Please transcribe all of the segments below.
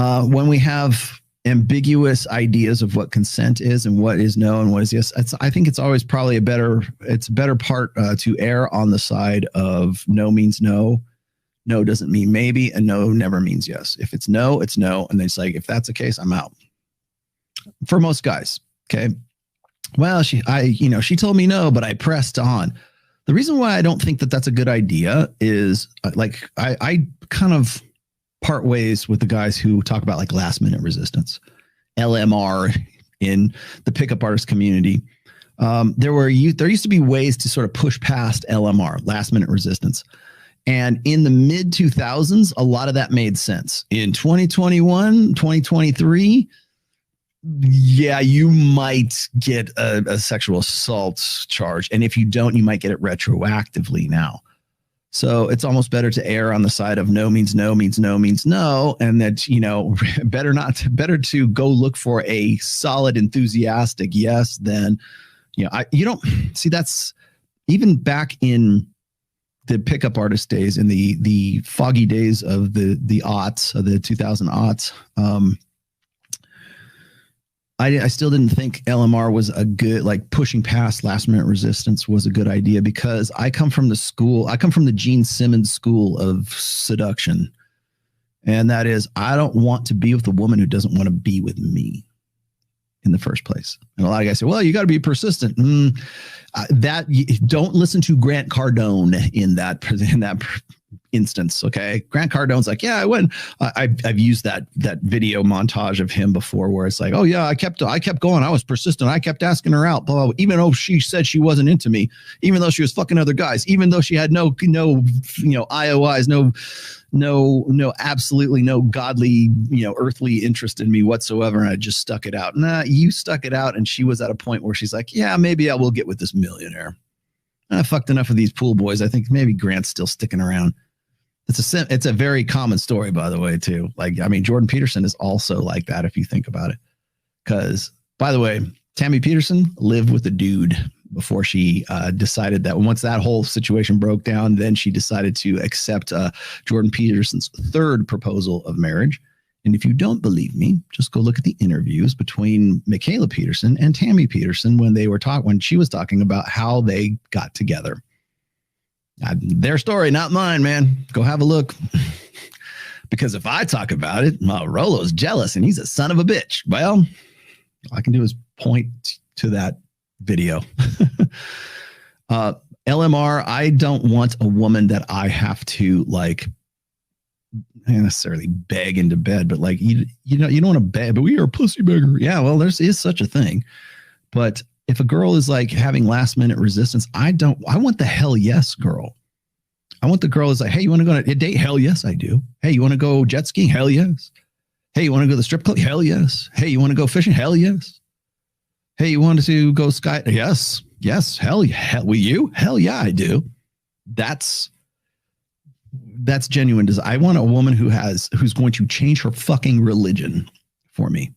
When we have ambiguous ideas of what consent is and what is no and what is yes, I think it's always probably a better part to err on the side of no means no. No doesn't mean maybe, and no never means yes. If it's no, it's no. And it's like, if that's the case, I'm out. For most guys, okay. Well, she told me no, but I pressed on. The reason why I don't think that that's a good idea is like I kind of part ways with the guys who talk about like last minute resistance, LMR in the pickup artist community. There used to be ways to sort of push past LMR, last minute resistance. And in the mid 2000s, a lot of that made sense. In 2021, 2023, yeah, you might get a sexual assault charge. And if you don't, you might get it retroactively now. So it's almost better to err on the side of no means no means no means no. And that, better to go look for a solid, enthusiastic yes than, you don't see that's even back in the pickup artist days, in the foggy days of the aughts, of the 2000 aughts. I still didn't think LMR was a good, like pushing past last minute resistance was a good idea, because I come from the Gene Simmons school of seduction. And that is, I don't want to be with a woman who doesn't want to be with me in the first place. And a lot of guys say, well, you got to be persistent. Don't listen to Grant Cardone in that instance. Okay. Grant Cardone's like, yeah, I've used that video montage of him before, where it's like, oh yeah, I kept going. I was persistent. I kept asking her out, blah, blah, even though she said she wasn't into me, even though she was fucking other guys, even though she had no IOIs, no, absolutely no godly, earthly interest in me whatsoever. And I just stuck it out. Nah, you stuck it out. And she was at a point where she's like, yeah, maybe I will get with this millionaire. I fucked enough of these pool boys. I think maybe Grant's still sticking around. It's a very common story, by the way, too. Like, I mean, Jordan Peterson is also like that, if you think about it. Because, by the way, Tammy Peterson lived with a dude before she decided that once that whole situation broke down, then she decided to accept Jordan Peterson's third proposal of marriage. And if you don't believe me, just go look at the interviews between Michaela Peterson and Tammy Peterson when she was talking about how they got together. Their story, not mine, man. Go have a look. Because if I talk about it, Rollo's jealous and he's a son of a bitch. Well, all I can do is point to that video. LMR, I don't want a woman that I have to like necessarily beg into bed, but like, you don't want to beg, but we are a pussy beggar. Yeah, well, is such a thing. But if a girl is like having last minute resistance, I want the hell yes girl. I want the girl who's like, hey, you want to go on a date? Hell yes, I do. Hey, you want to go jet skiing? Hell yes. Hey, you want to go to the strip club? Hell yes. Hey, you want to go fishing? Hell yes. Hey, you want to go sky? Yes. Yes. Hell yeah. Will you? Hell yeah, I do. That's genuine. I want a woman who's going to change her fucking religion for me.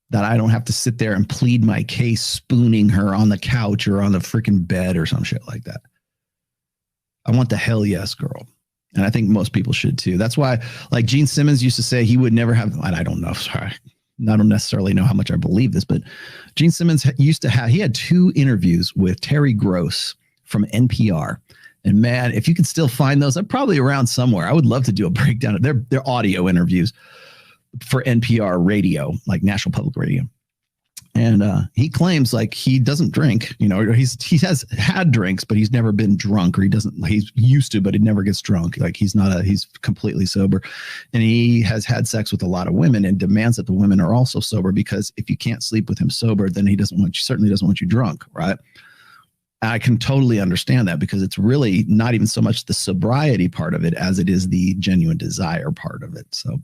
That I don't have to sit there and plead my case, spooning her on the couch or on the freaking bed or some shit like that. I want the hell yes girl. And I think most people should too. That's why, like Gene Simmons used to say, he would never have, I don't know, sorry. I don't necessarily know how much I believe this, but Gene Simmons he had 2 interviews with Terry Gross from NPR. And man, if you could still find those, they're probably around somewhere. I would love to do a breakdown of their audio interviews for NPR radio, like National Public Radio. And he claims like he doesn't drink, he has had drinks, but he's never been drunk, or he's used to, but he never gets drunk. Like he's completely sober, and he has had sex with a lot of women and demands that the women are also sober, because if you can't sleep with him sober, then he certainly doesn't want you drunk. Right. I can totally understand that, because it's really not even so much the sobriety part of it as it is the genuine desire part of it. So